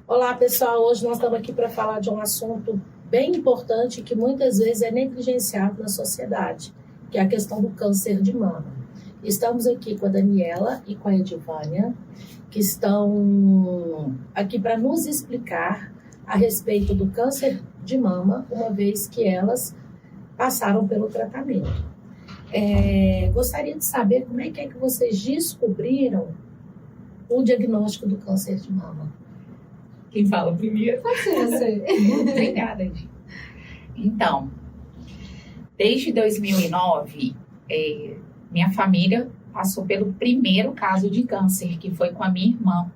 Olá, pessoal. Hoje nós estamos aqui para falar de um assunto bem importante que muitas vezes é negligenciado na sociedade, que é a questão do câncer de mama. Estamos aqui com a Daniela e com a Edivânia, que estão aqui para nos explicar a respeito do câncer de mama, uma vez que elas passaram pelo tratamento. Gostaria de saber como é que vocês descobriram o diagnóstico do câncer de mama. Quem fala primeiro? Pode ser você. Obrigada, Di. Então, desde 2009, minha família passou pelo primeiro caso de câncer, que foi com a minha irmã.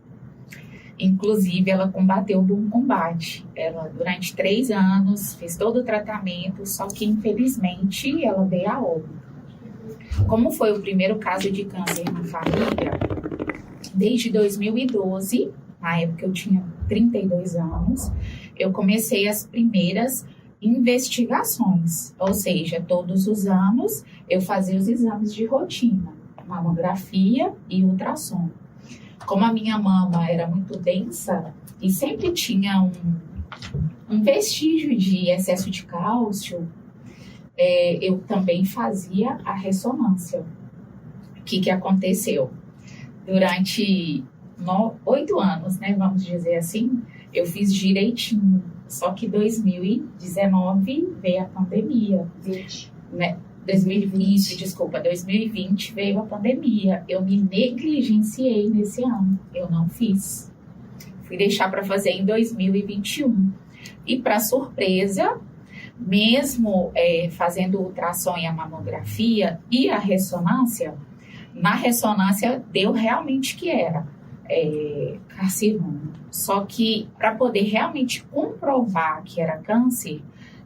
Inclusive, ela combateu o bom combate. Ela, durante 3 anos, fez todo o tratamento, só que, infelizmente, ela veio a óbito. Como foi o primeiro caso de câncer na família, desde 2012, na época eu tinha 32 anos, eu comecei as primeiras investigações. Ou seja, todos os anos eu fazia os exames de rotina, mamografia e ultrassom. Como a minha mama era muito densa e sempre tinha um vestígio de excesso de cálcio, eu também fazia a ressonância. O que aconteceu? Durante 8 anos, né, vamos dizer assim, eu fiz direitinho. Só que 2019 veio a pandemia. 2020 veio a pandemia. Eu me negligenciei nesse ano. Eu não fiz. Fui deixar para fazer em 2021. E para surpresa, mesmo fazendo o ultrassom e a mamografia e a ressonância, na ressonância deu realmente que era carcinoma. Só que para poder realmente comprovar que era câncer,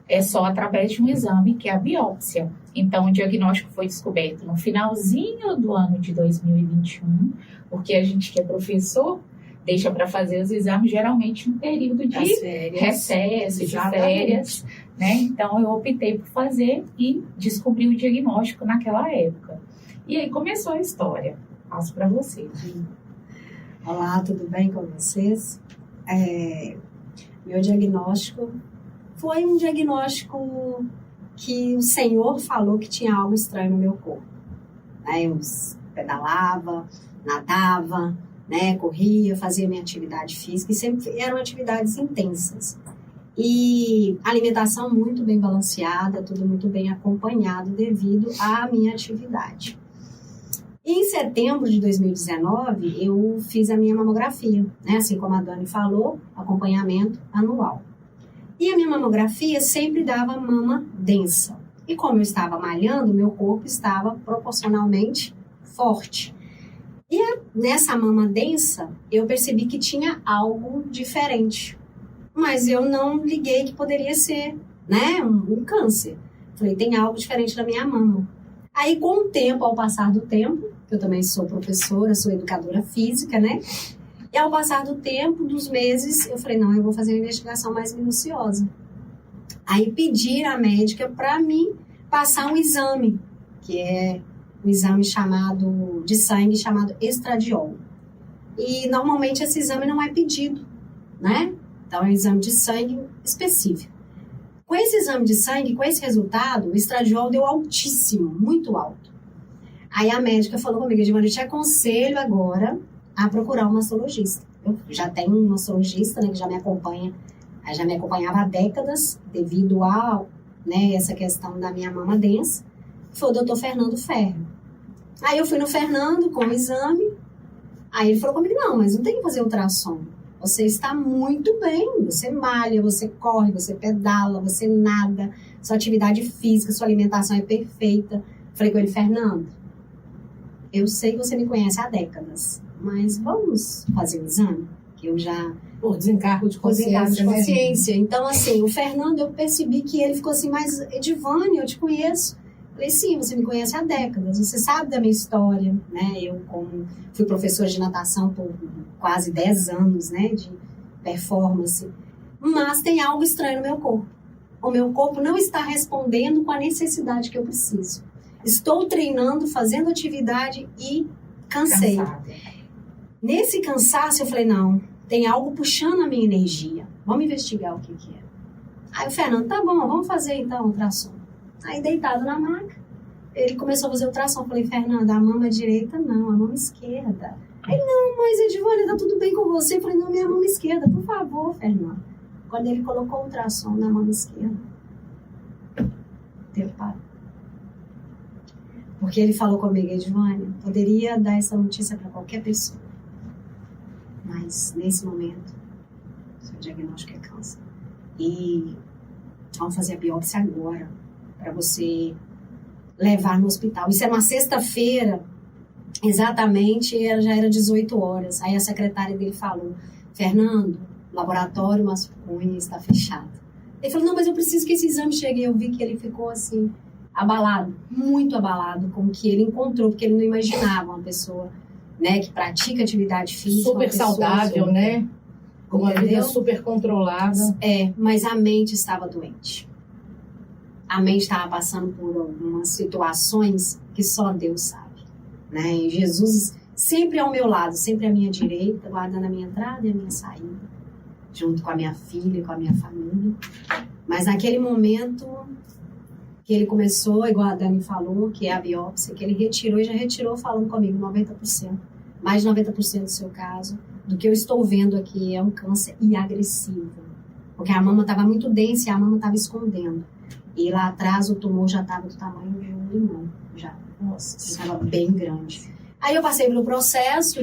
é só através de um exame, que é a biópsia. Então, o diagnóstico foi descoberto no finalzinho do ano de 2021, porque a gente que é professor deixa para fazer os exames geralmente um período de recesso, de férias, né? Então, eu optei por fazer e descobri o diagnóstico naquela época. E aí começou a história. Passo para vocês. Olá, tudo bem com vocês? Meu diagnóstico foi um diagnóstico que o Senhor falou que tinha algo estranho no meu corpo. Eu pedalava, nadava, corria, fazia minha atividade física e sempre eram atividades intensas. E alimentação muito bem balanceada, tudo muito bem acompanhado devido à minha atividade. Em setembro de 2019, eu fiz a minha mamografia, assim como a Dani falou, acompanhamento anual. E a minha mamografia sempre dava mama densa. E como eu estava malhando, meu corpo estava proporcionalmente forte. E nessa mama densa, eu percebi que tinha algo diferente. Mas eu não liguei que poderia ser, um câncer. Falei, tem algo diferente na minha mama. Aí, com o tempo, ao passar do tempo, eu também sou professora, sou educadora física, E ao passar do tempo, dos meses, eu falei, não, eu vou fazer uma investigação mais minuciosa. Aí pedi à médica para mim passar um exame, que é um exame de sangue chamado estradiol. E normalmente esse exame não é pedido, Então é um exame de sangue específico. Com esse exame de sangue, com esse resultado, o estradiol deu altíssimo, muito alto. Aí a médica falou comigo, Edmar, eu te aconselho agora a procurar um mastologista. Eu já tenho um mastologista, que já me acompanhava há décadas, devido a essa questão da minha mama densa, que foi o Dr. Fernando Ferro. Aí eu fui no Fernando com o exame, aí ele falou comigo, não, mas não tem que fazer ultrassom. Você está muito bem, você malha, você corre, você pedala, você nada, sua atividade física, sua alimentação é perfeita. Falei com ele, Fernando, eu sei que você me conhece há décadas, mas vamos fazer o exame? Que eu já... Por desencargo de consciência. Então, assim, o Fernando, eu percebi que ele ficou assim, mas Edivânia, eu te conheço. Falei, sim, você me conhece há décadas, você sabe da minha história, Eu fui professora de natação por quase 10 anos, de performance. Mas tem algo estranho no meu corpo. O meu corpo não está respondendo com a necessidade que eu preciso. Estou treinando, fazendo atividade e cansei. Cansada. Nesse cansaço, eu falei, não, tem algo puxando a minha energia. Vamos investigar o que é. Aí o Fernando, tá bom, vamos fazer então o ultrassom. Aí deitado na maca, ele começou a fazer o ultrassom. Eu falei, Fernando, a mama direita não, a mama esquerda. Aí, não, mas Edivânia, tá tudo bem com você? Eu falei, não, minha mama esquerda, por favor, Fernando. Quando ele colocou o ultrassom na mama esquerda, teve paro. Porque ele falou comigo, Edivânia, poderia dar essa notícia para qualquer pessoa. Mas, nesse momento, seu diagnóstico é câncer. E vamos fazer a biópsia agora, para você levar no hospital. Isso era uma sexta-feira, exatamente, já era 18 horas. Aí a secretária dele falou, Fernando, laboratório masculino está fechado. Ele falou, não, mas eu preciso que esse exame chegue. Eu vi que ele ficou assim, abalado, muito abalado com o que ele encontrou, porque ele não imaginava uma pessoa, né, que pratica atividade física. Super saudável, super, né? Com uma vida super controlada. Mas a mente estava doente. A mente estava passando por algumas situações que só Deus sabe, né? E Jesus sempre ao meu lado, sempre à minha direita, guardando a minha entrada e a minha saída, junto com a minha filha, com a minha família. Mas naquele momento que ele começou, igual a Dani falou, que é a biópsia, que ele retirou e já retirou falando comigo 90%, mais de 90% do seu caso, do que eu estou vendo aqui é um câncer e agressivo, porque a mama estava muito densa e a mama estava escondendo. E lá atrás o tumor já estava do tamanho de um limão, já. Nossa, estava bem grande. Aí eu passei pelo processo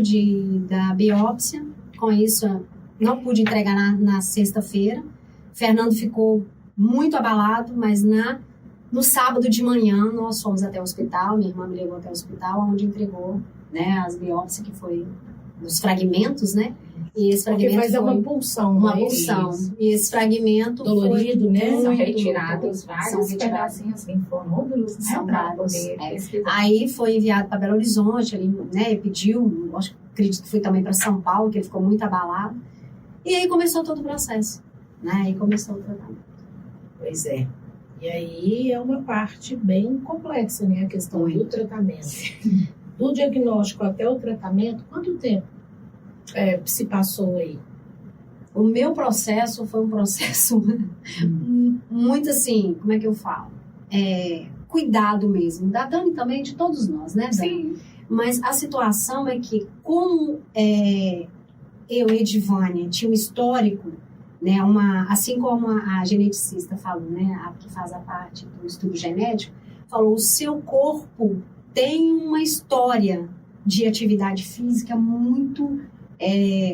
da biópsia, com isso não pude entregar na sexta-feira. Fernando ficou muito abalado, mas no sábado de manhã nós fomos até o hospital, minha irmã me levou até o hospital, onde entregou, né, as biópsias, que foi os fragmentos, né? E esse fragmento faz uma pulsão, uma pulsão. E esse fragmento dolorido, né? São retirados vários pedacinhos linfonódulos, né? São vários. Pesquisar. Aí foi enviado para Belo Horizonte, ele, né, pediu, acredito que foi também para São Paulo, que ele ficou muito abalado. E aí começou todo o processo, né? Aí começou o tratamento. Pois é. E aí é uma parte bem complexa, né? A questão do tratamento. Do diagnóstico até o tratamento, quanto tempo se passou aí? O meu processo foi um processo muito assim, como é que eu falo? Cuidado mesmo, da Dani também, de todos nós, né, Dani? Sim. Mas a situação é que, como eu, Edivânia, tinha um histórico, né, assim como a geneticista falou, né, a que faz a parte do estudo genético, falou, o seu corpo tem uma história de atividade física muito,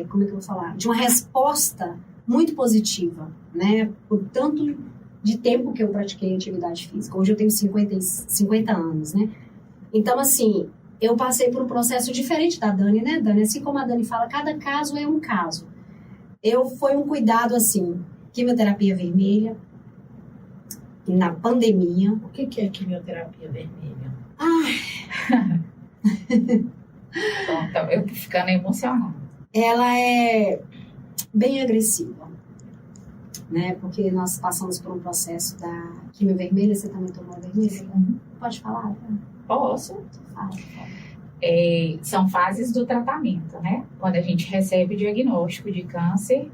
como é que eu vou falar? De uma resposta muito positiva, né? Por tanto de tempo que eu pratiquei atividade física. Hoje eu tenho 50 anos, né? Então, assim, eu passei por um processo diferente da Dani, né, Dani? Assim como a Dani fala, cada caso é um caso. Foi um cuidado, assim, quimioterapia vermelha, na pandemia. O que é quimioterapia vermelha? Então, eu tô ficando emocionada. Ela é bem agressiva, né? Porque nós passamos por um processo da quimio vermelha, você também tomou a vermelha? Pode falar? Tá? Posso? Fala. São fases do tratamento, né? Quando a gente recebe o diagnóstico de câncer,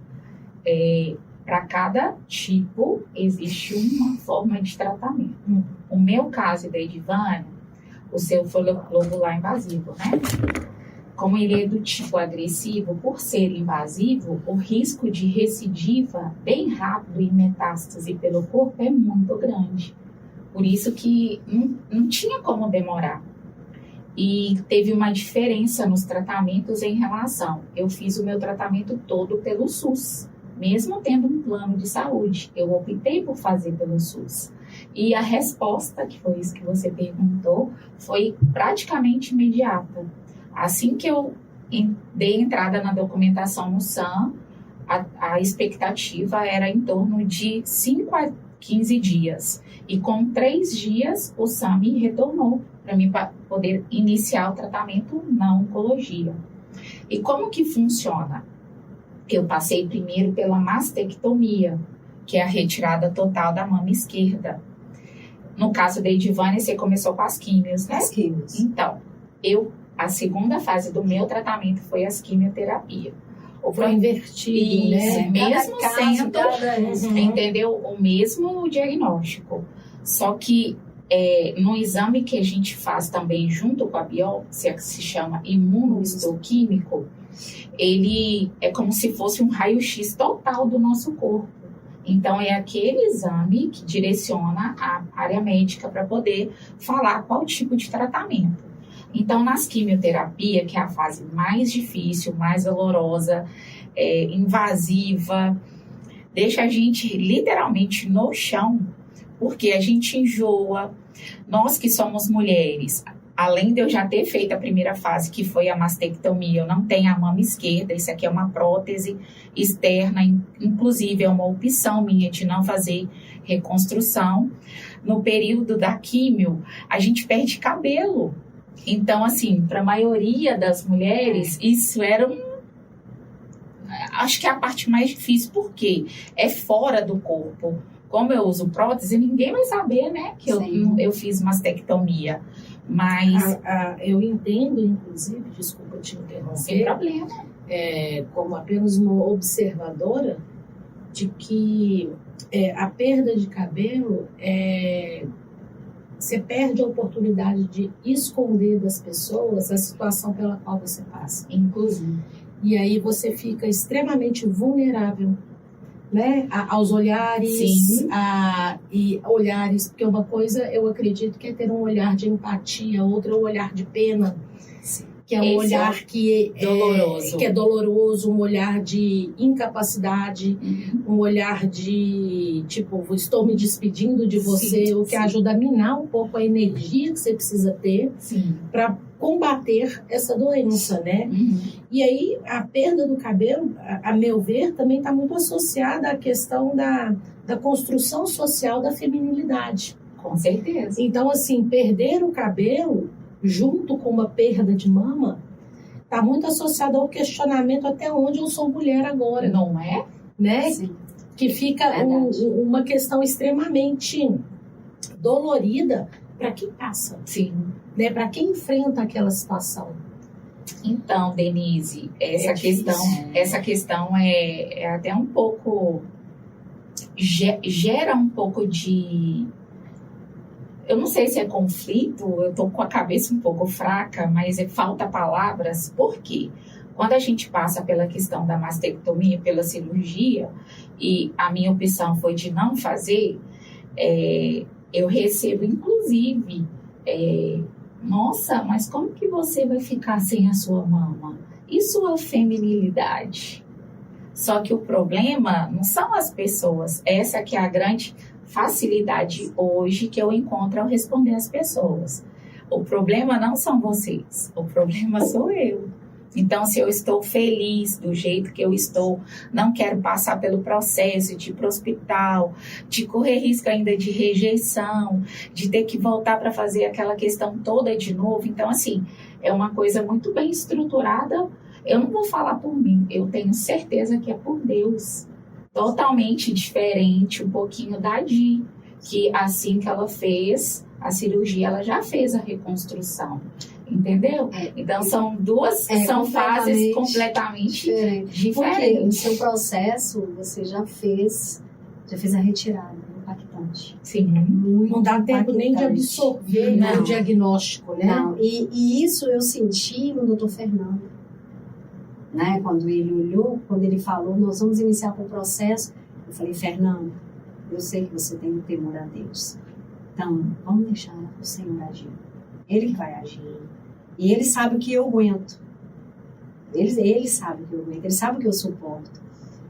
para cada tipo existe uma forma de tratamento. O meu caso da Edivânia, o seu folículo globular invasivo, né? Como ele é do tipo agressivo, por ser invasivo, o risco de recidiva bem rápido e metástase pelo corpo é muito grande. Por isso que não tinha como demorar. E teve uma diferença nos tratamentos em relação. Eu fiz o meu tratamento todo pelo SUS, mesmo tendo um plano de saúde. Eu optei por fazer pelo SUS. E a resposta, que foi isso que você perguntou, foi praticamente imediata. Assim que eu dei entrada na documentação no SAM, a expectativa era em torno de 5 a 15 dias. E com 3 dias, o SAM me retornou para mim poder iniciar o tratamento na oncologia. E como que funciona? Eu passei primeiro pela mastectomia, que é a retirada total da mama esquerda. No caso da Edivânia, você começou com as químios, né? As químios. Então, a segunda fase do meu tratamento foi as quimioterapia. Foi invertido, isso, né? mesmo Cada caso, sendo, cada- entendeu? O mesmo diagnóstico. Só que no exame que a gente faz também junto com a biópsia, que se chama imunohistoquímico, ele é como se fosse um raio-x total do nosso corpo. Então, é aquele exame que direciona a área médica para poder falar qual tipo de tratamento. Então, nas quimioterapia, que é a fase mais difícil, mais dolorosa, invasiva, deixa a gente literalmente no chão, porque a gente enjoa. Nós que somos mulheres, além de eu já ter feito a primeira fase, que foi a mastectomia, eu não tenho a mama esquerda, isso aqui é uma prótese externa, inclusive é uma opção minha de não fazer reconstrução. No período da químio, a gente perde cabelo. Então, assim, para a maioria das mulheres, isso era acho que é a parte mais difícil, porque é fora do corpo. Como eu uso prótese, ninguém vai saber, né, que eu fiz mastectomia. Mas eu entendo, inclusive, desculpa te interromper, sem problema. Como apenas uma observadora, de que a perda de cabelo, você perde a oportunidade de esconder das pessoas a situação pela qual você passa. Inclusive. E aí você fica extremamente vulnerável, né, aos olhares, e olhares, porque uma coisa eu acredito que é ter um olhar de empatia, outra é um olhar de pena, que é um olhar que é doloroso, um olhar de incapacidade, um olhar de tipo, estou me despedindo de você, o que ajuda a minar um pouco a energia que você precisa ter para combater essa doença, né? E aí a perda do cabelo, a meu ver, também está muito associada à questão da construção social da feminilidade. Com certeza. Então, assim, perder o cabelo junto com uma perda de mama está muito associado ao questionamento até onde eu sou mulher agora. Não é? Né? Sim. Que fica uma questão extremamente dolorida para quem passa. Sim. Né, para quem enfrenta aquela situação. Então, Denise, essa questão é até um pouco, gera um pouco de, eu não sei se é conflito, eu tô com a cabeça um pouco fraca, mas falta palavras. Por quê? Quando a gente passa pela questão da mastectomia, pela cirurgia, e a minha opção foi de não fazer, eu recebo, inclusive, nossa, mas como que você vai ficar sem a sua mama? E sua feminilidade? Só que o problema não são as pessoas. Essa que é a grande facilidade hoje que eu encontro ao responder às pessoas. O problema não são vocês, o problema sou eu. Então, se eu estou feliz do jeito que eu estou, não quero passar pelo processo de ir para o hospital, de correr risco ainda de rejeição, de ter que voltar para fazer aquela questão toda de novo. Então, assim, é uma coisa muito bem estruturada. Eu não vou falar por mim, eu tenho certeza que é por Deus. Totalmente diferente um pouquinho da Di, que assim que ela fez a cirurgia, ela já fez a reconstrução. Entendeu? Então, são fases completamente diferentes. Porque no seu processo, você já fez a retirada, impactante. Sim. Muito não dá tempo nem de absorver, né, o diagnóstico, né? Não, e isso eu senti no Dr. Fernando. Né? Quando ele olhou, quando ele falou, nós vamos iniciar com o processo, eu falei, Fernando, eu sei que você tem temor a Deus. Então, vamos deixar o Senhor agir. Ele que vai agir. E ele sabe o que eu aguento. Ele sabe o que eu aguento. Ele sabe o que eu suporto.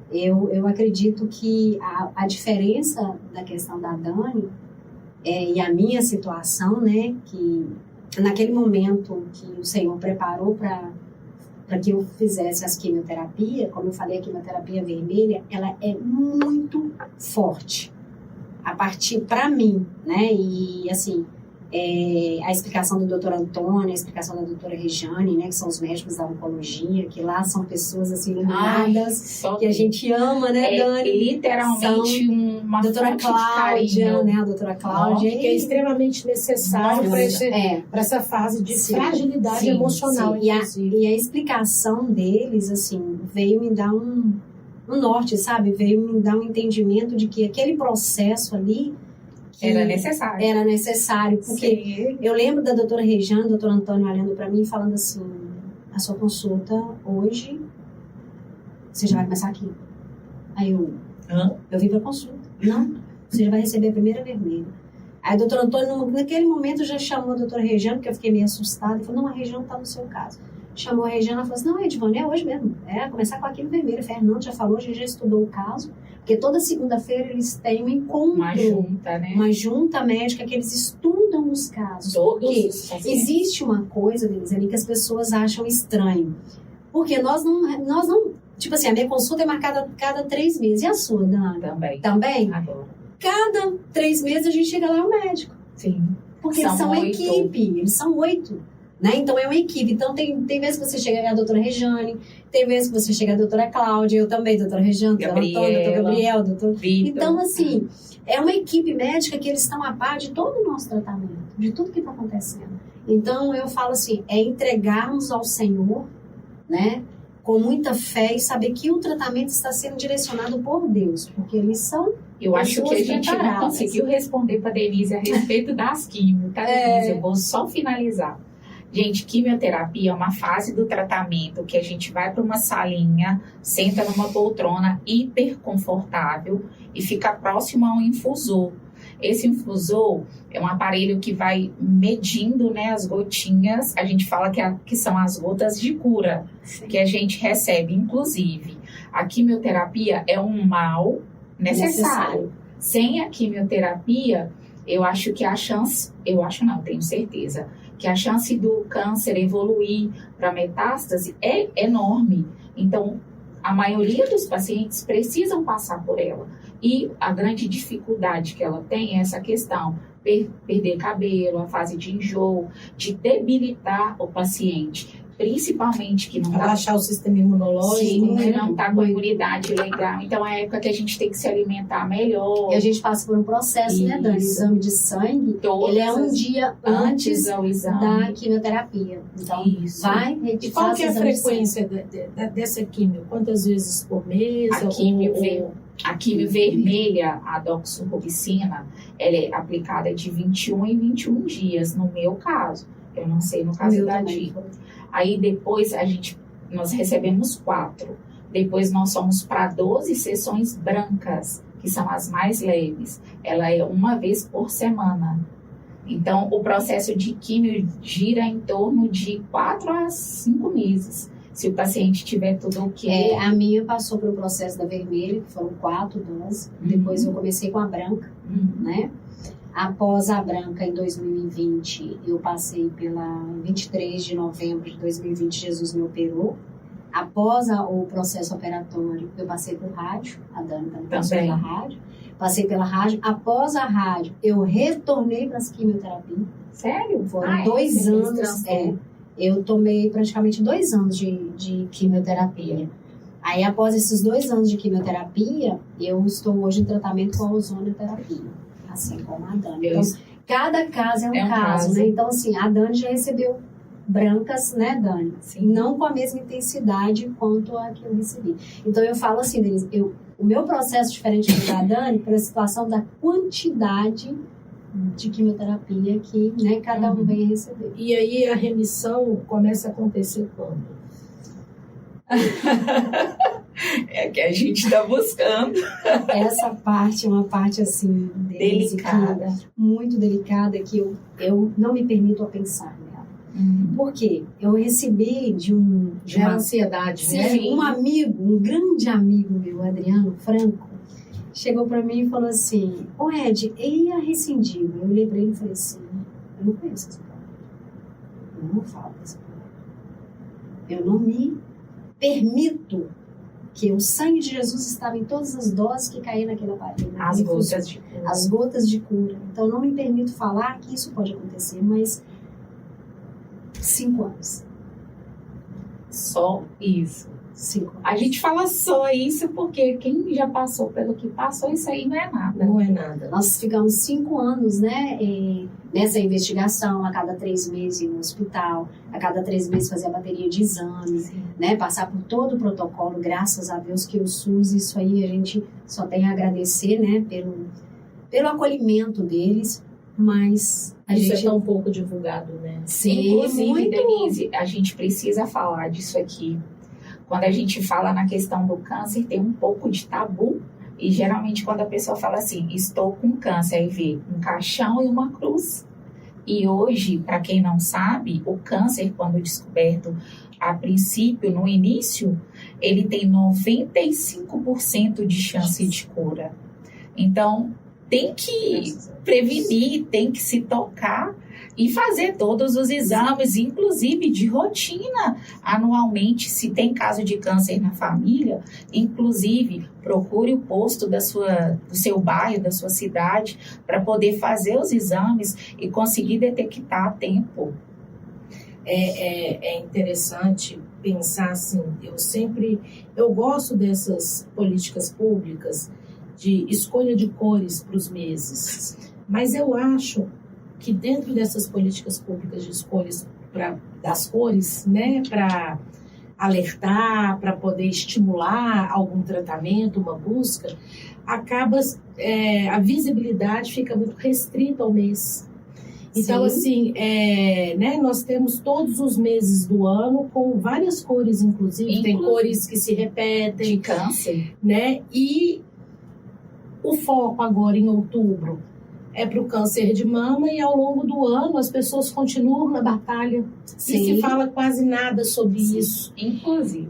Eu acredito que a diferença da questão da Dani e a minha situação, né? Que naquele momento que o Senhor preparou para que eu fizesse as quimioterapia, como eu falei, a quimioterapia vermelha, ela é muito forte. A partir, para mim, né? E assim, A explicação do doutor Antônio, a explicação da doutora Regiane, né, que são os médicos da oncologia, que lá são pessoas assim iluminadas, que a gente ama, né, Dani? Literalmente uma doutora fonte Cláudia, de carinho. né, a doutora Cláudia. Que é extremamente necessário para essa fase de fragilidade emocional, inclusive. E a explicação deles, assim, veio me dar um norte, sabe? Veio me dar um entendimento de que aquele processo ali era necessário. Era necessário, porque eu lembro da doutora Regiane, do doutor Antônio olhando para mim e falando assim, a sua consulta hoje, você já vai começar aqui. Aí eu vim para consulta. Não, você já vai receber a primeira vermelha. Aí o doutor Antônio, naquele momento, já chamou a doutora Regiane, porque eu fiquei meio assustada, e falou, não, a Regiane está no seu caso. Chamou a Regiane e falou assim, não, Edivone, é hoje mesmo. Começar com aquilo vermelho. Fernando já falou, a gente já estudou o caso. Porque toda segunda-feira eles têm um encontro. Uma junta, né? Uma junta médica que eles estudam os casos. Porque existe uma coisa, Denise, ali que as pessoas acham estranho. Porque nós não... Tipo assim, a minha consulta é marcada cada 3 meses. E a sua, Dani? Também? Agora. Cada 3 meses a gente chega lá ao médico. Sim. Porque eles são 8. Equipe. Eles são 8. Né? Então é uma equipe. Então tem vezes que você chega a doutora Regiane, tem vezes que você chega a doutora Cláudia, eu também, doutora Regiane, doutor Antônio, doutor Gabriel, doutor Vitor. Então, assim, é uma equipe médica que eles estão a par de todo o nosso tratamento, de tudo que está acontecendo. Então eu falo assim, é entregarmos ao Senhor, né, com muita fé e saber que o tratamento está sendo direcionado por Deus, porque eles são... Eu acho que a gente não conseguiu responder para a Denise a respeito das químio, tá, Denise? Eu vou só finalizar. Gente, quimioterapia é uma fase do tratamento que a gente vai para uma salinha, senta numa poltrona hiper confortável e fica próximo a um infusor. Esse infusor é um aparelho que vai medindo, né, as gotinhas, a gente fala que são as gotas de cura. Sim. Que a gente recebe. Inclusive, a quimioterapia é um mal necessário. Sem a quimioterapia, eu acho que tenho certeza, que a chance do câncer evoluir para metástase é enorme. Então, a maioria dos pacientes precisam passar por ela. E a grande dificuldade que ela tem é essa questão, perder cabelo, a fase de enjoo, de debilitar o paciente. Principalmente que não está... Baixar o sistema imunológico, que não está com a imunidade legal. Então, é a época que a gente tem que se alimentar melhor. E a gente passa por um processo, né, Dani? O exame de sangue, ele é um dia antes da quimioterapia. Então, vai retirar. E qual que é a frequência dessa quimio? Quantas vezes por mês? A quimio vermelha, a doxorubicina, ela é aplicada de 21 em 21 dias, no meu caso. Eu não sei no caso da Diva. Aí depois nós recebemos 4. Depois nós fomos para 12 sessões brancas, que são as mais leves. Ela é uma vez por semana. Então, o processo de químio gira em torno de 4 a 5 meses. Se o paciente tiver tudo ok. A minha passou pelo processo da vermelha, que foram 4 doses. Depois eu comecei com a branca, né? Após a branca, em 2020, eu passei pela 23 de novembro de 2020, Jesus me operou. Após o processo operatório, eu passei por rádio, a Dani também passou pela rádio. Passei pela rádio. Após a rádio, eu retornei para as quimioterapias. Sério? Foram 2 anos. Eu tomei praticamente 2 anos de quimioterapia. Aí, após esses 2 anos de quimioterapia, eu estou hoje em tratamento com a ozonioterapia. Assim como a Dani. Então, cada caso é um caso, né? Então, assim, a Dani já recebeu brancas, né, Dani? Sim. Não com a mesma intensidade quanto a que eu recebi. Então, eu falo assim, Denise, o meu processo diferente do da Dani, pela situação da quantidade de quimioterapia que, né, cada um vem receber. E aí a remissão começa a acontecer quando? É que a gente está buscando. Essa parte é uma parte, assim, delicada, muito delicada, que eu não me permito a pensar nela. Por quê? Eu recebi de uma ansiedade, sim, né? Um amigo, um grande amigo meu, Adriano Franco, chegou para mim e falou assim: ô Ed, e a recidiva? Eu olhei para ele e falei assim: eu não conheço essa palavra. Eu não falo essa palavra. Eu não me permito que o sangue de Jesus estava em todas as doses que caíam naquele aparelho. As gotas de cura. As gotas de cura. Então, não me permito falar que isso pode acontecer, mas 5 anos. Só isso. 5 anos. A gente fala só isso porque quem já passou pelo que passou, isso aí não é nada. Não é nada. Nós ficamos 5 anos, né, nessa investigação, a cada 3 meses ir no hospital, a cada 3 meses fazer a bateria de exames, né, passar por todo o protocolo, graças a Deus que o SUS, isso aí a gente só tem a agradecer, né, pelo acolhimento deles, mas a Isso gente... é tão pouco divulgado, né? Sim, Inclusive, muito. Denise, a gente precisa falar disso aqui. Quando a gente fala na questão do câncer, tem um pouco de tabu. E geralmente quando a pessoa fala assim, estou com câncer, aí vê um caixão e uma cruz. E hoje, para quem não sabe, o câncer, quando descoberto a princípio, no início, ele tem 95% de chance de cura. Então, tem que prevenir, tem que se tocar e fazer todos os exames, inclusive de rotina, anualmente. Se tem caso de câncer na família, inclusive procure o posto do seu bairro, da sua cidade, para poder fazer os exames e conseguir detectar a tempo. É interessante pensar assim, eu gosto dessas políticas públicas de escolha de cores para os meses, mas eu acho que dentro dessas políticas públicas de escolhas das cores, né, para alertar, para poder estimular algum tratamento, uma busca, a visibilidade fica muito restrita ao mês. Então, assim, né, nós temos todos os meses do ano com várias cores, inclusive. Tem cores que se repetem. De câncer. Né? E o foco agora em outubro é para o câncer de mama e ao longo do ano as pessoas continuam na batalha. Sim. E se fala quase nada sobre isso. Inclusive.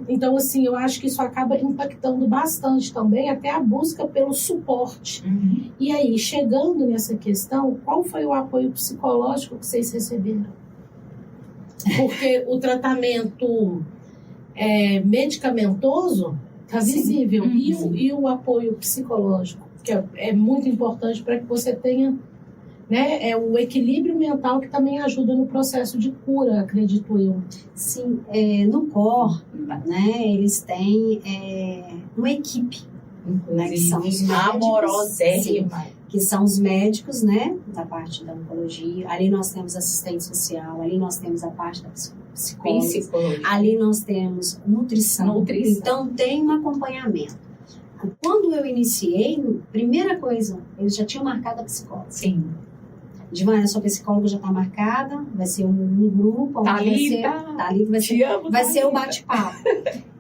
Então, assim, eu acho que isso acaba impactando bastante também até a busca pelo suporte. Uhum. E aí, chegando nessa questão, qual foi o apoio psicológico que vocês receberam? Porque o tratamento medicamentoso está visível. Uhum. E o apoio psicológico, que é muito importante para que você tenha, né, o equilíbrio mental que também ajuda no processo de cura, acredito eu. Sim, no COR, né, eles têm uma equipe, né, que são os médicos, amorosérrima. que são os médicos, né, da parte da oncologia. Ali nós temos assistente social, ali nós temos a parte da psicologia, ali nós temos nutrição. Então tem um acompanhamento. Quando eu iniciei, primeira coisa, eles já tinham marcado a psicóloga. Sim. Divana, a sua psicóloga já está marcada, vai ser um grupo, onde vai ser o bate-papo.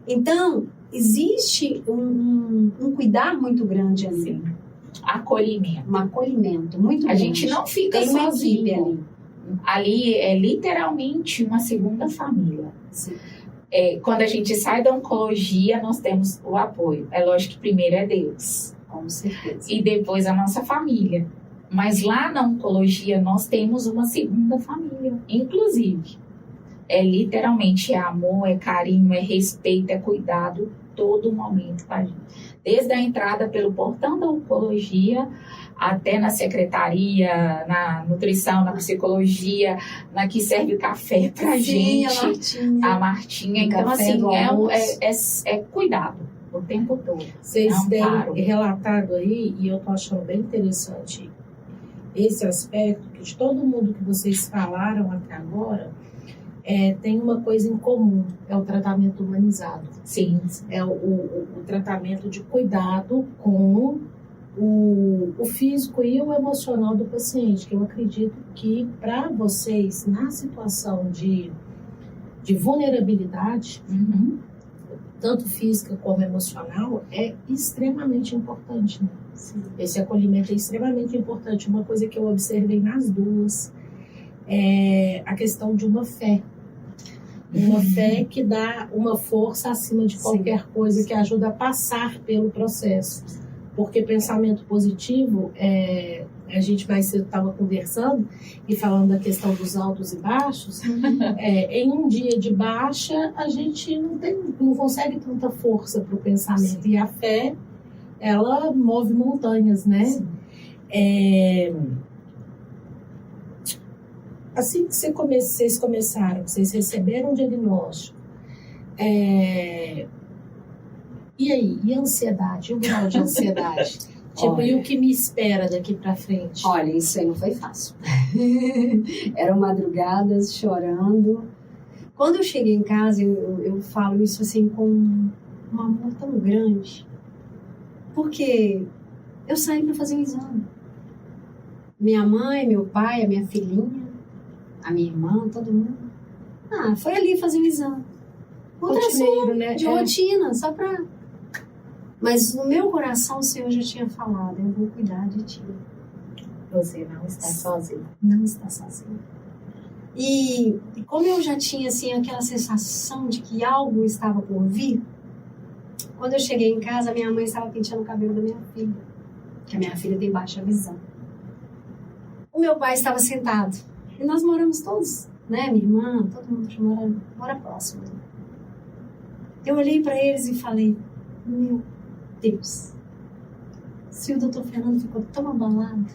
Então, existe um cuidar muito grande ali. Sim. Acolhimento. Um acolhimento muito grande. A gente não fica Tem uma sozinho. equipe ali. Ali é literalmente uma segunda família. Sim. Quando a gente sai da oncologia, nós temos o apoio. É lógico que primeiro é Deus. Com certeza. E depois a nossa família. Mas lá na oncologia, nós temos uma segunda família. Inclusive, literalmente amor, carinho, respeito, cuidado todo momento com a gente. Desde a entrada pelo portão da oncologia até na secretaria, na nutrição, na psicologia, na que serve café pra Sim, gente. a Martinha. O Então, café do assim, é cuidado o tempo todo. Vocês têm relatado aí, e eu tô achando bem interessante esse aspecto, que de todo mundo que vocês falaram até agora, tem uma coisa em comum, é o tratamento humanizado. Sim. É o tratamento de cuidado com o físico e o emocional do paciente, que eu acredito que para vocês, na situação de vulnerabilidade, tanto física como emocional, é extremamente importante, né? Esse acolhimento é extremamente importante. Uma coisa que eu observei nas duas é a questão de uma fé. Uma fé que dá uma força acima de qualquer coisa, que ajuda a passar pelo processo. porque pensamento positivo, a gente mais cedo estava conversando e falando da questão dos altos e baixos, em um dia de baixa, a gente não consegue tanta força para o pensamento. Sim. E a fé, ela move montanhas, né? Sim. Assim que vocês começaram, vocês receberam um diagnóstico, e aí? E a ansiedade? E o grau de ansiedade? Tipo, olha, e o que me espera daqui pra frente? Olha, isso aí não foi fácil. Eram madrugadas chorando. Quando eu cheguei em casa, eu falo isso assim com um amor tão grande. Porque eu saí para fazer um exame. Minha mãe, meu pai, a minha filhinha, a minha irmã, todo mundo. Foi ali fazer um exame. Rotineiro, né? De rotina, só pra... Mas no meu coração o Senhor já tinha falado, eu vou cuidar de ti. Você não está sozinho. Não está sozinho. E como eu já tinha assim, aquela sensação de que algo estava por vir, quando eu cheguei em casa, minha mãe estava penteando o cabelo da minha filha, que a minha filha tem baixa visão. O meu pai estava sentado, e nós moramos todos, né? Minha irmã, todo mundo mora próximo. Eu olhei para eles e falei, meu Deus, se o doutor Fernando ficou tão abalado,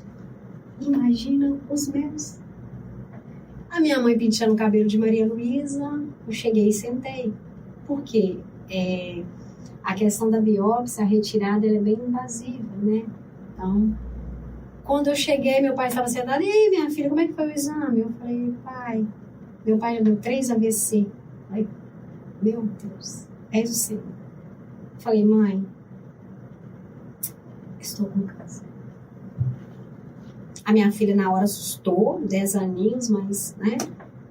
imagina os meus. A minha mãe penteando o cabelo de Maria Luísa, eu cheguei e sentei. Por quê? A questão da biópsia, a retirada, ela é bem invasiva, né? Então, quando eu cheguei, meu pai estava sentado, e aí, minha filha, como é que foi o exame? Eu falei, pai, meu pai já deu 3 AVC. Eu falei, meu Deus, és o Senhor. Eu falei, mãe, estou com câncer. A minha filha na hora assustou, 10 aninhos, mas, né?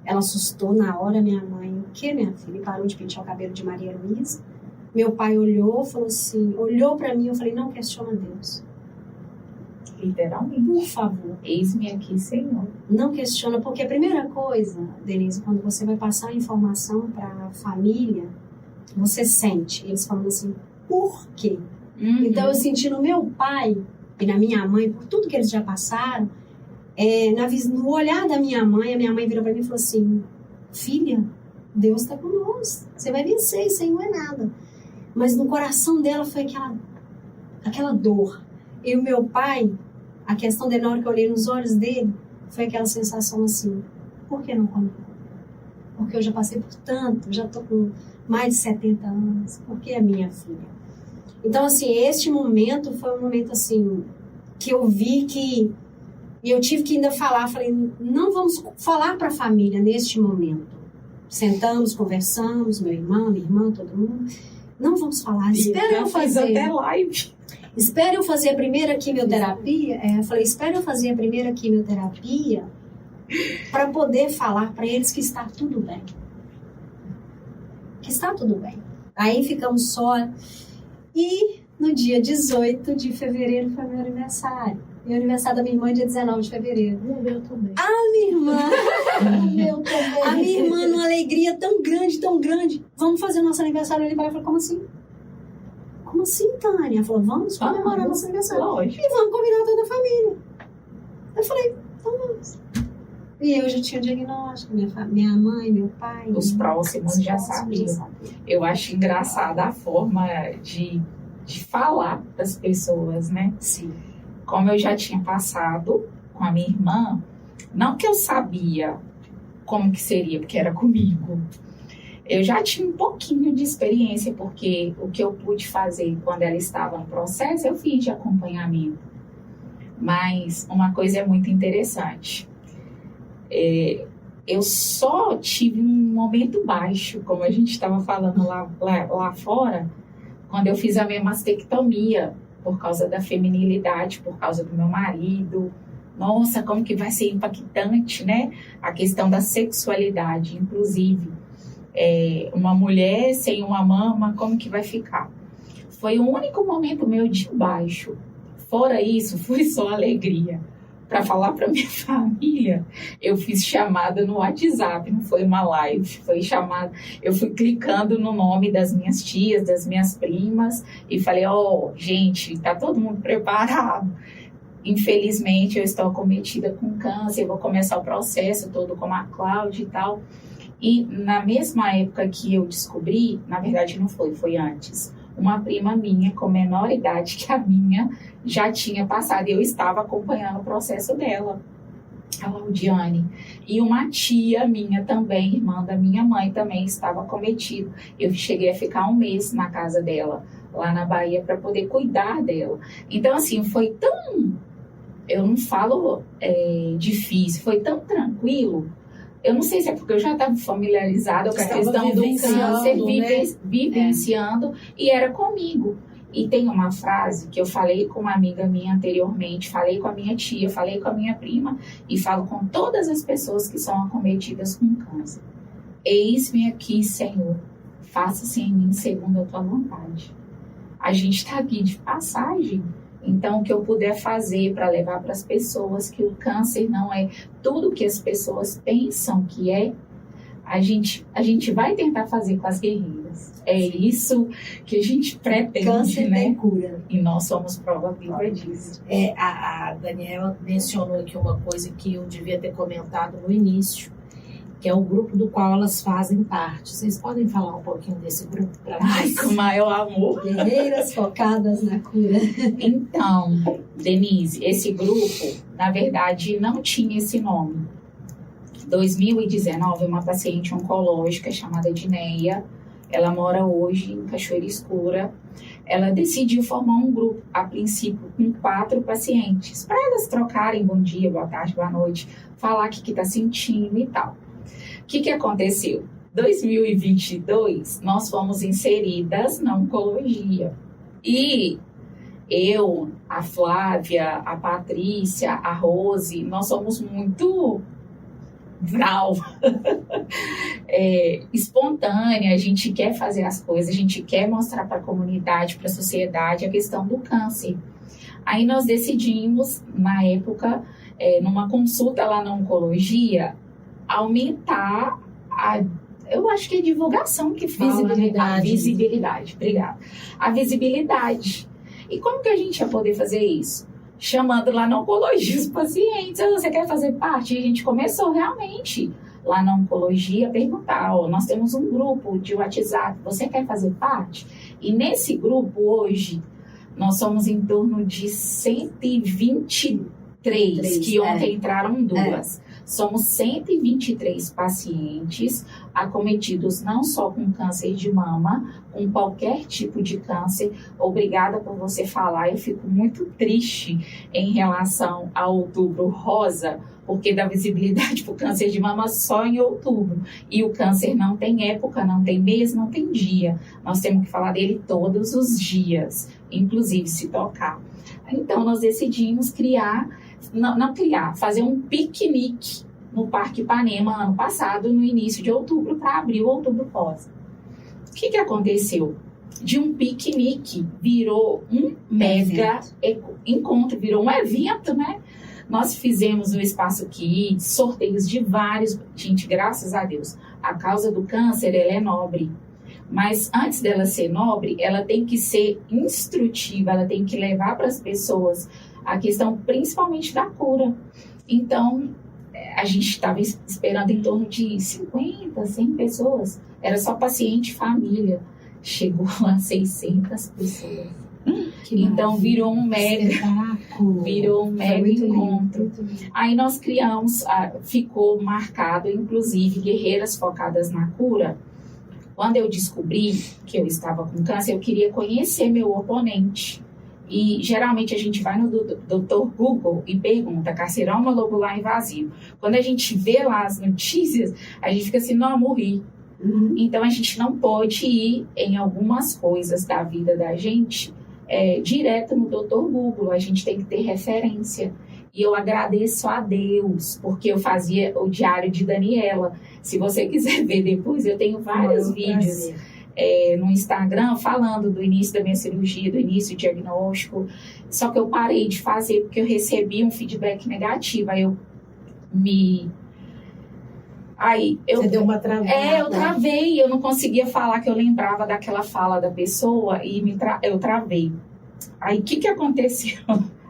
Ela assustou na hora, minha mãe, o que, minha filha? E parou de pentear o cabelo de Maria Luísa. Meu pai olhou, falou assim, olhou pra mim, eu falei, não questiona Deus. Literalmente. Por favor. Eis-me aqui, Senhor. Não questiona, porque a primeira coisa, Denise, quando você vai passar a informação pra família, você sente, eles falando assim, por quê? Uhum. Então eu senti no meu pai e na minha mãe, por tudo que eles já passaram, no olhar da minha mãe, a minha mãe virou pra mim e falou assim, filha, Deus está conosco, você vai vencer, isso aí não é nada. Mas no coração dela foi aquela dor. E o meu pai, a questão dele, na hora que eu olhei nos olhos dele, foi aquela sensação assim, por que não comigo? Porque eu já passei por tanto, já estou com mais de 70 anos, por que a minha filha? Então, assim, este momento foi um momento, assim, que eu vi que... E eu tive que ainda falar, falei, não vamos falar para a família neste momento. Sentamos, conversamos, meu irmão, minha irmã, todo mundo. Não vamos falar, espera eu fazer... até live. Espera eu fazer a primeira quimioterapia. Eu falei, espera eu fazer a primeira quimioterapia para poder falar para eles que está tudo bem. Que está tudo bem. Aí ficamos só... E no dia 18 de fevereiro foi meu aniversário. Meu aniversário da minha irmã é dia 19 de fevereiro. O meu também. A minha irmã. O meu também. A minha irmã, numa alegria tão grande, tão grande. Vamos fazer o nosso aniversário ali. Eu falei, como assim? Como assim, Tânia? Ela falou, vamos comemorar nosso aniversário. Lógico. E vamos convidar toda a família. Eu falei, então vamos. E eu já tinha o diagnóstico, minha mãe, meu pai. Os próximos já sabiam. Eu acho engraçada a forma de falar para as pessoas, né? Sim. Como eu já tinha passado com a minha irmã, não que eu sabia como que seria, porque era comigo. Eu já tinha um pouquinho de experiência, porque o que eu pude fazer quando ela estava no processo, eu fiz de acompanhamento. Mas uma coisa é muito interessante. Eu só tive um momento baixo, como a gente estava falando lá fora, quando eu fiz a minha mastectomia, por causa da feminilidade, por causa do meu marido. Nossa, como que vai ser impactante, né? A questão da sexualidade, inclusive. Uma mulher sem uma mama, como que vai ficar? Foi o único momento meu de baixo. Fora isso, foi só alegria. para falar para minha família, eu fiz chamada no WhatsApp, não foi uma live, foi chamada. Eu fui clicando no nome das minhas tias, das minhas primas e falei: gente, tá todo mundo preparado. Infelizmente, eu estou acometida com câncer, vou começar o processo todo com a Cláudia e tal. E na mesma época que eu descobri, na verdade não foi antes, uma prima minha, com menor idade que a minha, já tinha passado. E eu estava acompanhando o processo dela, a Laudiane. E uma tia minha também, irmã da minha mãe, também estava acometida. Eu cheguei a ficar 1 mês na casa dela, lá na Bahia, para poder cuidar dela. Então, assim, foi tão... Eu não falo difícil, foi tão tranquilo. Eu não sei se é porque eu já estava familiarizada com a questão do câncer, vivenciando, e era comigo. E tem uma frase que eu falei com uma amiga minha anteriormente, falei com a minha tia, falei com a minha prima, e falo com todas as pessoas que são acometidas com câncer. Eis-me aqui, Senhor, faça-se em mim segundo a tua vontade. A gente está aqui de passagem. Então, o que eu puder fazer para levar para as pessoas que o câncer não é tudo que as pessoas pensam que é, a gente vai tentar fazer com as guerreiras. É isso que a gente pretende, câncer né? tem cura. E nós somos prova viva disso. A Daniela mencionou aqui uma coisa que eu devia ter comentado no início, que é o grupo do qual elas fazem parte. Vocês podem falar um pouquinho desse grupo para nós? Ai, com o maior amor. Guerreiras focadas na cura. Então, Denise, esse grupo, na verdade, não tinha esse nome. Em 2019, uma paciente oncológica chamada Dineia, ela mora hoje em Cachoeira Escura, ela decidiu formar um grupo, a princípio, com 4 pacientes, para elas trocarem bom dia, boa tarde, boa noite, falar o que está sentindo e tal. O que aconteceu? 2022, nós fomos inseridas na oncologia. E eu, a Flávia, a Patrícia, a Rose, nós somos muito espontânea, a gente quer fazer as coisas, a gente quer mostrar para a comunidade, para a sociedade a questão do câncer. Aí nós decidimos, na época, numa consulta lá na oncologia, aumentar eu acho que é divulgação que fala, a visibilidade, obrigada. A visibilidade. E como que a gente ia poder fazer isso? Chamando lá na oncologia os pacientes. Você quer fazer parte? E a gente começou realmente lá na oncologia a perguntar, nós temos um grupo de WhatsApp, você quer fazer parte? E nesse grupo hoje, nós somos em torno de 123, que ontem entraram 2. Somos 123 pacientes acometidos não só com câncer de mama, com qualquer tipo de câncer. Obrigada por você falar, eu fico muito triste em relação ao Outubro Rosa, porque dá visibilidade para o câncer de mama só em outubro. E o câncer não tem época, não tem mês, não tem dia. Nós temos que falar dele todos os dias, inclusive se tocar. Então, nós decidimos fazer um piquenique no Parque Ipanema ano passado, no início de outubro, para abrir o Outubro Rosa. O que aconteceu? De um piquenique virou um mega encontro, virou um evento, né? Nós fizemos no Espaço Kids, sorteios de vários... Gente, graças a Deus, a causa do câncer, ela é nobre. Mas antes dela ser nobre, ela tem que ser instrutiva, ela tem que levar para as pessoas a questão principalmente da cura. Então, a gente estava esperando em torno de 50, 100 pessoas. Era só paciente e família. Chegou a 600 pessoas. Então, virou um mega encontro. Aí nós criamos, ficou marcado, inclusive, Guerreiras Focadas na Cura. Quando eu descobri que eu estava com câncer, eu queria conhecer meu oponente. E geralmente a gente vai no Dr. Google e pergunta carcinoma lobular invasivo. Quando a gente vê lá as notícias, a gente fica assim, não, morri. Então a gente não pode ir em algumas coisas da vida da gente direto no Dr. Google. A gente tem que ter referência. E eu agradeço a Deus, porque eu fazia o diário de Daniela. Se você quiser ver depois, eu tenho vários vídeos no Instagram falando do início da minha cirurgia, do início do diagnóstico. Só que eu parei de fazer porque eu recebi um feedback negativo. Você deu uma travada. Eu travei, eu não conseguia falar, que eu lembrava daquela fala da pessoa e eu travei. Aí, o que aconteceu?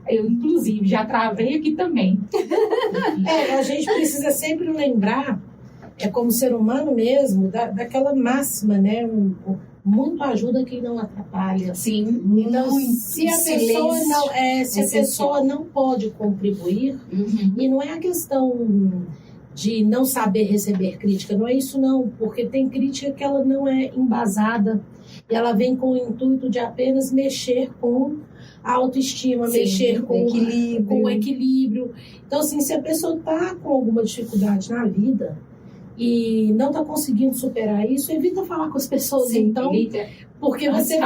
Eu, inclusive, já travei aqui também. A gente precisa sempre lembrar, como ser humano mesmo, daquela máxima, né? Muito ajuda quem não atrapalha. Sim. Então, se a pessoa não pode contribuir, e não é a questão de não saber receber crítica, não é isso não, porque tem crítica que ela não é embasada, e ela vem com o intuito de apenas mexer com a autoestima, mexer com o equilíbrio. Então, assim, se a pessoa está com alguma dificuldade na vida e não está conseguindo superar isso, evita falar com as pessoas. Sim, então, porque você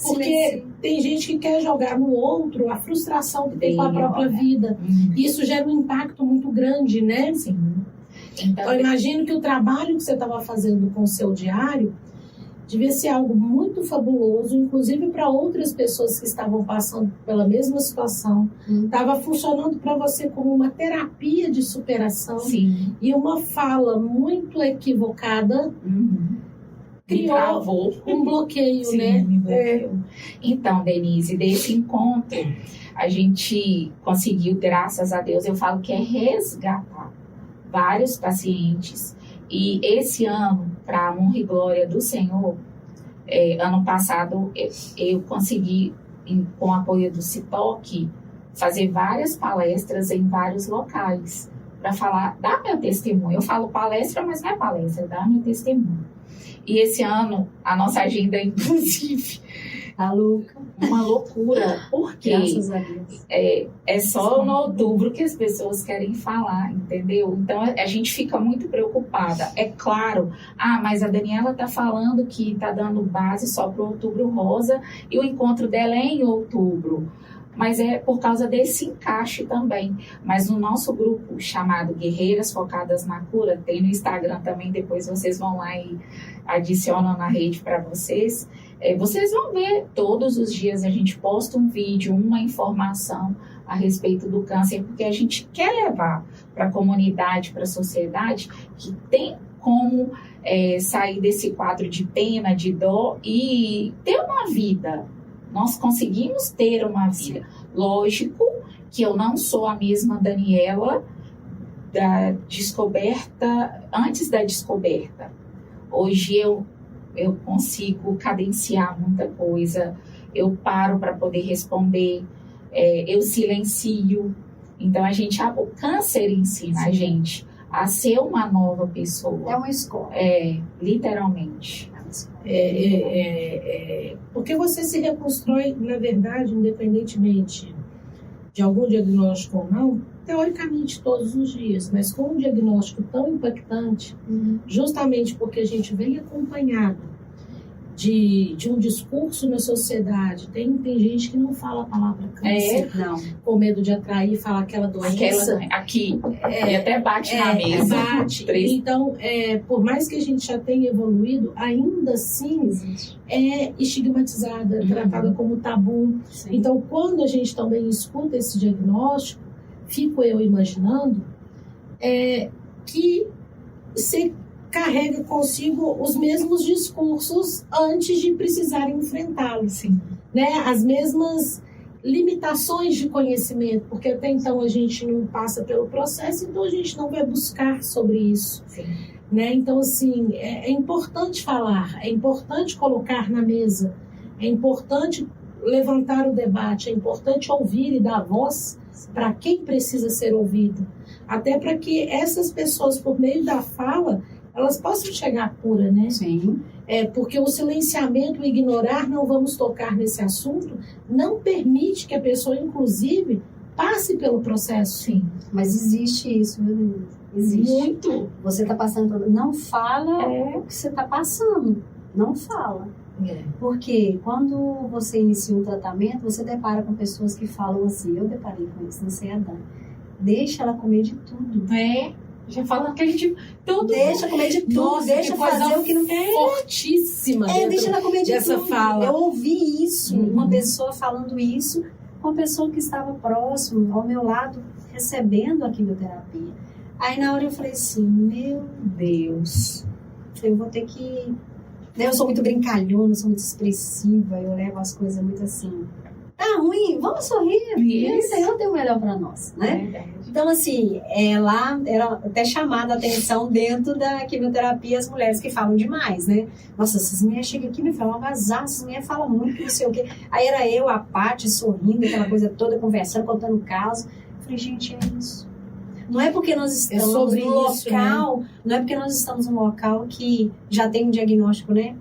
porque tem gente que quer jogar no outro a frustração que tem com a própria vida. E isso gera um impacto muito grande, né? Sim. Então, imagino que o trabalho que você estava fazendo com o seu diário devia ser algo muito fabuloso, inclusive para outras pessoas que estavam passando pela mesma situação. Estava funcionando para você como uma terapia de superação. Sim. E uma fala muito equivocada criou um bloqueio, Sim, né? Então, Denise, desse encontro, a gente conseguiu, graças a Deus, eu falo que é resgatar vários pacientes. E esse ano, para a honra e glória do Senhor, ano passado eu consegui, com o apoio do CITOC, fazer várias palestras em vários locais para falar, dar meu testemunho. Eu falo palestra, mas não é palestra, dar meu testemunho. E esse ano, a nossa agenda, inclusive, tá louca. Uma loucura. Por quê? Graças a Deus. É só no outubro que as pessoas querem falar, entendeu? Então, a gente fica muito preocupada. É claro, mas a Daniela tá falando que tá dando base só para o Outubro Rosa e o encontro dela é em outubro. Mas é por causa desse encaixe também. Mas no nosso grupo chamado Guerreiras Focadas na Cura, tem no Instagram também, depois vocês vão lá e adicionam na rede para vocês. Vocês vão ver, todos os dias a gente posta um vídeo, uma informação a respeito do câncer, porque a gente quer levar para a comunidade, para a sociedade, que tem como sair desse quadro de pena, de dó e ter uma vida. Nós conseguimos ter uma vida. Lógico que eu não sou a mesma Daniela da descoberta, antes da descoberta. Hoje eu consigo cadenciar muita coisa, eu paro para poder responder, eu silencio. Então, o câncer ensina a gente a ser uma nova pessoa. É uma escola. Literalmente. Porque você se reconstrói, na verdade, independentemente de algum diagnóstico ou não, teoricamente todos os dias, mas com um diagnóstico tão impactante, justamente porque a gente vem acompanhado de um discurso na sociedade. Tem gente que não fala a palavra câncer, com medo de atrair e falar aquela doença. Aqui, e até bate na mesa. Bate. Então, por mais que a gente já tenha evoluído, ainda assim é estigmatizada, tratada como tabu. Sim. Então, quando a gente também escuta esse diagnóstico, fico eu imaginando que você carrega consigo os mesmos discursos antes de precisar enfrentá-los, né? As mesmas limitações de conhecimento, porque até então a gente não passa pelo processo, então a gente não vai buscar sobre isso, né? Então, assim, é importante falar, é importante colocar na mesa, é importante levantar o debate, é importante ouvir e dar voz para quem precisa ser ouvido, até para que essas pessoas, por meio da fala, elas possam chegar à cura, né? Sim. Porque o silenciamento, o ignorar, não vamos tocar nesse assunto, não permite que a pessoa, inclusive, passe pelo processo. Sim. Mas existe isso, meu Deus. Existe. Muito. Você está passando por... Não fala o que você está passando. Não fala. Porque quando você inicia um tratamento, você depara com pessoas que falam assim, eu deparei com isso, não sei a Dani. Deixa ela comer de tudo. Já fala que a gente tudo. Deixa comer de tudo, Nossa, deixa que coisa fazer o que não fortíssima. deixa ela comer de dessa tudo. fala. Eu ouvi isso, Uhum. uma pessoa falando isso, uma pessoa que estava próximo, ao meu lado, recebendo a quimioterapia. Aí na hora eu falei assim, meu Deus, eu vou ter que... Eu sou muito brincalhona, sou muito expressiva, eu levo as coisas muito assim... Tá ruim, vamos sorrir, porque o Senhor tem o melhor para nós, né? Verdade. Então, assim, lá era até chamada a atenção dentro da quimioterapia as mulheres que falam demais, né? Nossa, essas mulheres chegam aqui e me falam bazar, essas mulheres falam muito, não sei o quê. Aí era eu, a Paty, sorrindo, aquela coisa toda, conversando, contando caso. Eu falei, gente, é isso. Não é porque nós estamos sobre num isso, local, não é porque nós estamos num local que já tem um diagnóstico, né?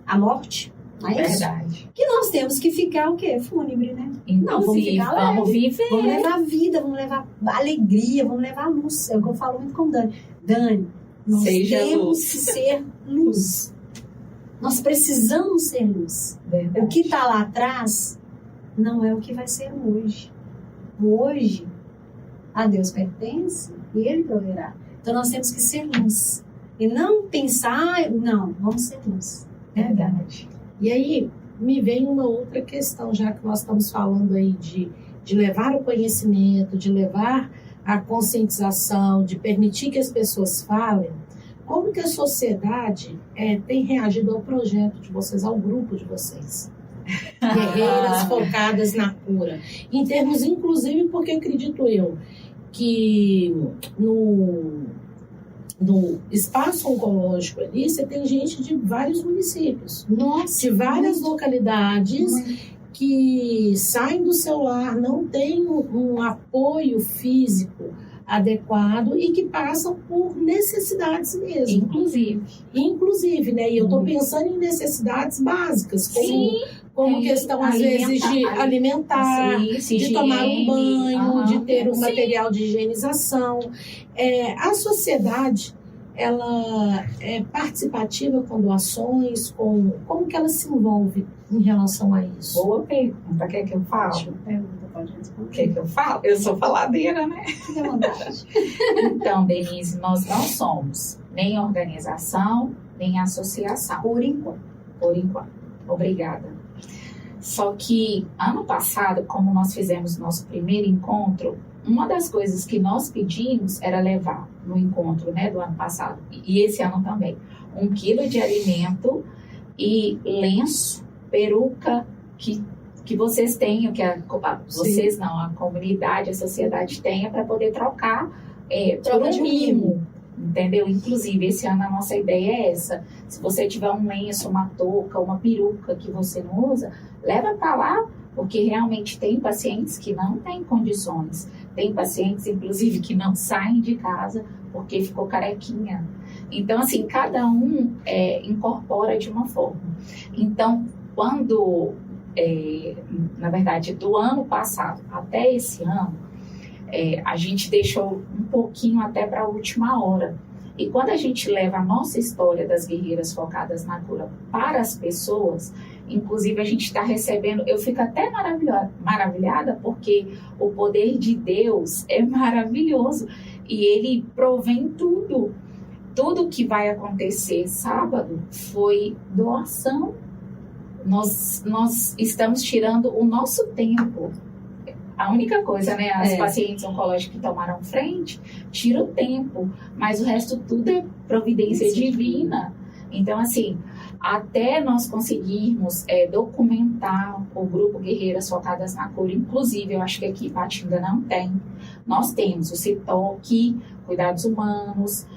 A morte. Não é isso? Verdade. Que nós temos que ficar o quê? Fúnebre, né? Não, vamos Inclusive, ficar vamos leve. viver. Vamos levar vida, vamos levar alegria, vamos levar luz. É o que eu falo muito com o Dani. Dani, nós Seja temos luz. que ser luz. Nós precisamos ser luz. Verdade. O que está lá atrás não é o que vai ser hoje. O hoje, a Deus pertence e Ele proverá. Então nós temos que ser luz. E não pensar, não, vamos ser luz. Verdade. E aí, me vem uma outra questão, já que nós estamos falando aí de levar o conhecimento, de levar a conscientização, de permitir que as pessoas falem. Como que a sociedade tem reagido ao projeto de vocês, ao grupo de vocês? Guerreiras focadas na cura. Em termos, inclusive, porque acredito eu que no espaço oncológico ali, você tem gente de vários municípios. Nossa, De várias muito. localidades que saem do seu lar, não têm um apoio físico adequado e que passam por necessidades mesmo. Inclusive, né? E eu estou pensando em necessidades básicas, como questão, às vezes, de alimentar, de tomar um banho, de ter um material de higienização. A sociedade, ela é participativa com doações, como que ela se envolve em relação a isso? Boa pergunta. Quer que eu fale? Pergunta, pode responder. Quer que eu fale? Eu sou faladeira, né? Fique à vontade. Então, Denise, nós não somos nem organização, nem associação. Por enquanto. Por enquanto. Obrigada. Só que, ano passado, como nós fizemos nosso primeiro encontro, uma das coisas que nós pedimos era levar no encontro, né, do ano passado, e esse ano também, 1 quilo de alimento e lenço, peruca, que vocês tenham, vocês não, a comunidade, a sociedade tenha para poder trocar por um mimo. Entendeu? Inclusive, esse ano a nossa ideia é essa. Se você tiver um lenço, uma touca, uma peruca que você não usa, leva para lá, porque realmente tem pacientes que não têm condições. Tem pacientes, inclusive, que não saem de casa porque ficou carequinha. Então, assim, cada um incorpora de uma forma. Então, quando, na verdade, do ano passado até esse ano, a gente deixou um pouquinho até para a última hora. E quando a gente leva a nossa história das guerreiras focadas na cura para as pessoas, inclusive a gente está recebendo, eu fico até maravilhada, porque o poder de Deus é maravilhoso e Ele provém tudo. Tudo que vai acontecer sábado foi doação. Nós estamos tirando o nosso tempo. A única coisa, né, as pacientes oncológicas que tomaram frente, tira o tempo, mas o resto tudo é providência divina. Então, assim, até nós conseguirmos documentar o grupo Guerreiras Focadas na Cura, inclusive, eu acho que aqui em Ipatinga não tem. Nós temos o CITOC, Cuidados Humanos,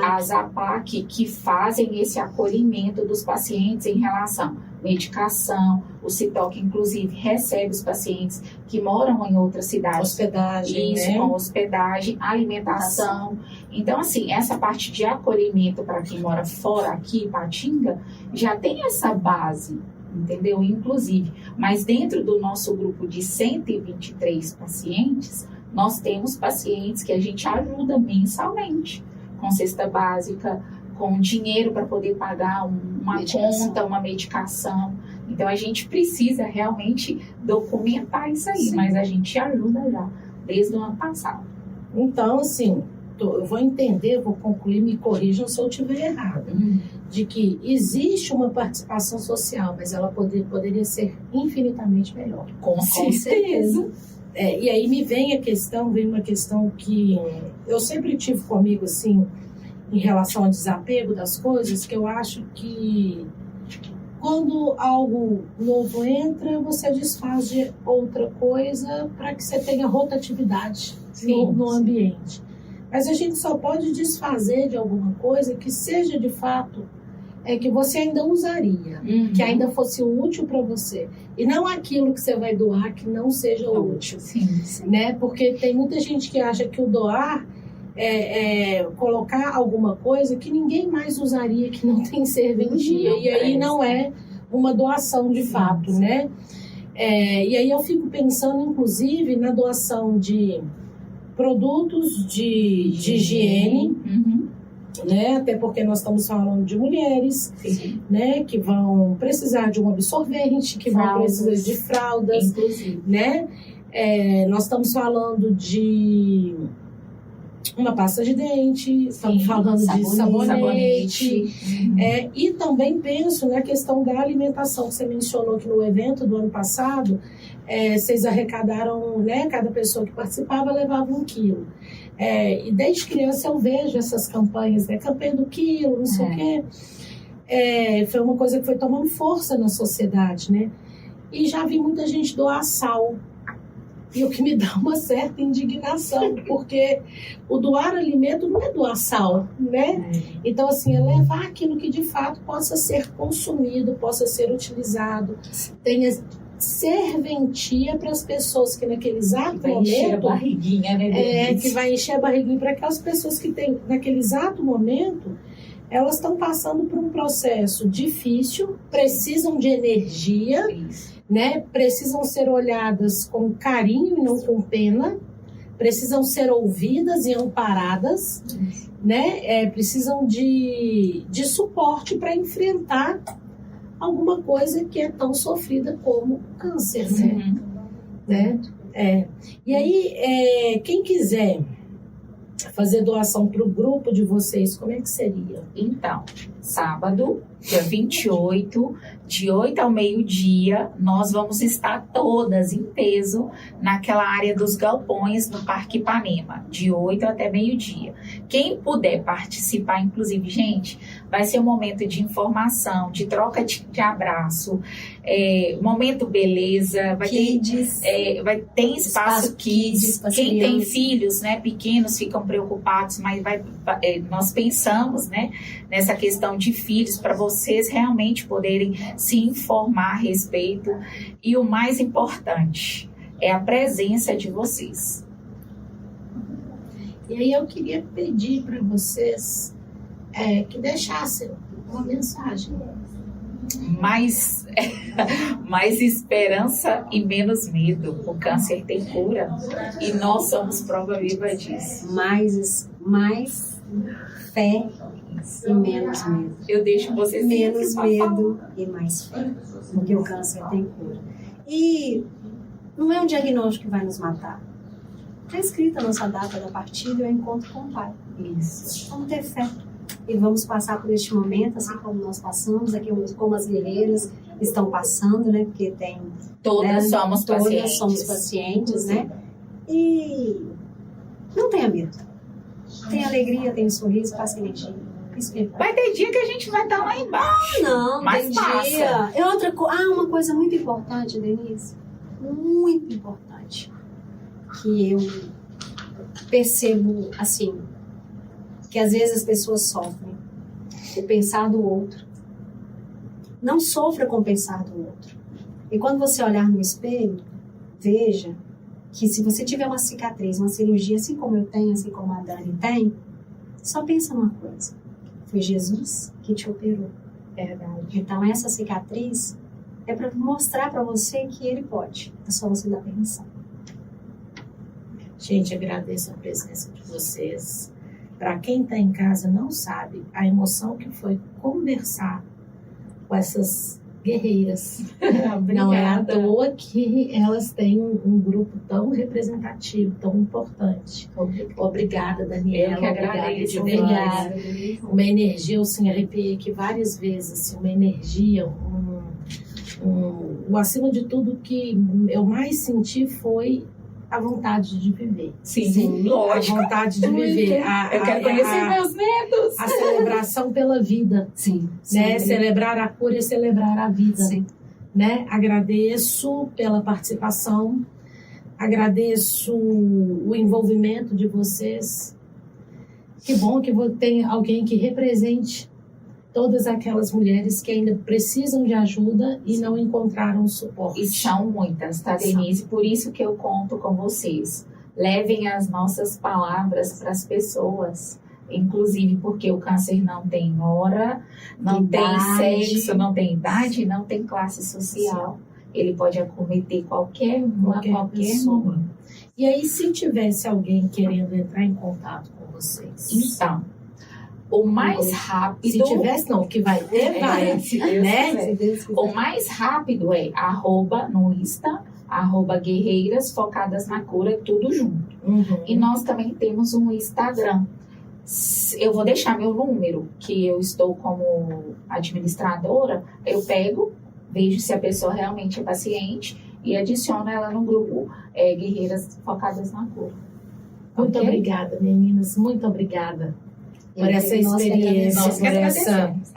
a ZAPAC, que fazem esse acolhimento dos pacientes em relação à medicação. O CITOC, inclusive, recebe os pacientes que moram em outras cidades. Hospedagem, Isso, né? com hospedagem, alimentação. Então, assim, essa parte de acolhimento para quem mora fora aqui, Ipatinga, já tem essa base, entendeu? Inclusive, mas dentro do nosso grupo de 123 pacientes, nós temos pacientes que a gente ajuda mensalmente, com cesta básica, com dinheiro para poder pagar uma conta, uma medicação. Então, a gente precisa realmente documentar isso aí, mas a gente ajuda já, desde o ano passado. Então, assim, eu vou entender, vou concluir, me corrijam se eu estiver errado, de que existe uma participação social, mas ela poderia ser infinitamente melhor. Com certeza. E aí vem uma questão que eu sempre tive comigo, assim, em relação ao desapego das coisas, que eu acho que quando algo novo entra, você desfaz de outra coisa para que você tenha rotatividade no ambiente. Mas a gente só pode desfazer de alguma coisa que seja de fato que você ainda usaria, que ainda fosse útil para você. E não aquilo que você vai doar que não seja útil. Sim. Né? Porque tem muita gente que acha que o doar é colocar alguma coisa que ninguém mais usaria, que não tem serventia. E aí não é uma doação de fato, né? E aí eu fico pensando, inclusive, na doação de produtos de higiene, né? Até porque nós estamos falando de mulheres, né? Que vão precisar de um absorvente, que vão precisar de fraldas, inclusive, né? Nós estamos falando de uma pasta de dente, estamos falando de sabonete. E também penso na questão da alimentação, que você mencionou que no evento do ano passado, vocês arrecadaram, né, cada pessoa que participava levava 1 quilo. E desde criança eu vejo essas campanhas, né, campanha do quilo, não sei o quê. Foi uma coisa que foi tomando força na sociedade, né? E já vi muita gente doar sal. E o que me dá uma certa indignação, porque o doar alimento não é doar sal, né? Então, assim, é levar aquilo que de fato possa ser consumido, possa ser utilizado, tenha serventia para as pessoas que naquele exato momento... Vai encher a barriguinha, né? Que vai encher a barriguinha para aquelas pessoas que têm, naquele exato momento, elas estão passando por um processo difícil, precisam de energia... Né? Precisam ser olhadas com carinho e não com pena, precisam ser ouvidas e amparadas, né? Precisam de suporte para enfrentar alguma coisa que é tão sofrida como o câncer, né? E aí, quem quiser fazer doação para o grupo de vocês, como é que seria? Então, sábado, dia 28, de 8 ao meio-dia, nós vamos estar todas em peso naquela área dos galpões no Parque Ipanema, de 8 até meio-dia. Quem puder participar, inclusive, gente, vai ser um momento de informação, de troca de abraço, momento beleza, vai ter espaço kids. Quem tem filhos, né, pequenos ficam preocupados, mas nós pensamos, né, nessa questão de filhos para vocês realmente poderem se informar a respeito. E o mais importante é a presença de vocês. E aí eu queria pedir para vocês que deixassem uma mensagem. Mais esperança e menos medo. O câncer tem cura e nós somos prova viva disso. Mais fé e menos medo. Eu deixo vocês menos medo e mais fé, porque o câncer tem cura. E não é um diagnóstico que vai nos matar. Está escrita a nossa data da partida e o encontro com o Pai. Isso. Vamos ter fé. E vamos passar por este momento, assim como nós passamos, aqui como as guerreiras estão passando, né? Porque tem... Todas somos pacientes, né? E não tenha medo. Tem alegria, tem sorriso, passa energia. Vai ter dia que a gente vai estar lá embaixo. Não, mas tem passa. dia. Uma coisa muito importante, Denise. Muito importante. Que eu percebo, assim, que às vezes as pessoas sofrem o pensar do outro. Não sofra com o pensar do outro. E quando você olhar no espelho, veja que se você tiver uma cicatriz, uma cirurgia, assim como eu tenho, assim como a Dani tem, só pensa numa coisa. Foi Jesus que te operou. Verdade. Então essa cicatriz é para mostrar para você que ele pode. É só você dar permissão. Gente, agradeço a presença de vocês. Para quem está em casa não sabe a emoção que foi conversar com essas guerreiras. Não é à Obrigada. toa que elas têm um grupo tão representativo, tão importante. Obrigada, Daniela. Eu que Obrigada agradeço. de verdade. Uma energia, eu sim arrepiei aqui várias vezes, assim, uma energia, o acima de tudo que eu mais senti foi a vontade de viver. Sim, lógico. A vontade de viver. Eu quero conhecer meus netos. A celebração pela vida, Sim. né? Sim. Celebrar a cura e celebrar a vida. Sim. Né? Agradeço pela participação, agradeço o envolvimento de vocês. Que bom que tem alguém que represente todas aquelas mulheres que ainda precisam de ajuda e não encontraram suporte. E são muitas, tá, Denise? Por isso que eu conto com vocês. Levem as nossas palavras para as pessoas. Inclusive porque o câncer não tem hora, não Idade. tem sexo, não tem idade, não tem classe social. Ele pode acometer qualquer Qualquer pessoa. momento. E aí, se tivesse alguém querendo entrar em contato com vocês? Então, o mais rápido... Se tivesse, não, que vai ter, vai. Se Deus né? quiser. Se Deus quiser. O mais rápido é @ no Insta, @guerreiras focadas na cura, tudo junto. Uhum. E nós também temos um Instagram. Eu vou deixar meu número, que eu estou como administradora, eu pego, vejo se a pessoa realmente é paciente e adiciono ela no grupo Guerreiras Focadas na Cura. Muito Ok? obrigada, meninas. Muito obrigada por Eu essa que nós que experiência, Nós que por essa, agradecemos.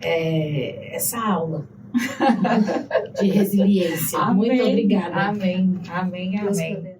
essa aula de resiliência. Muito Amém. obrigada. Amém, amém, Deus amém. poderoso.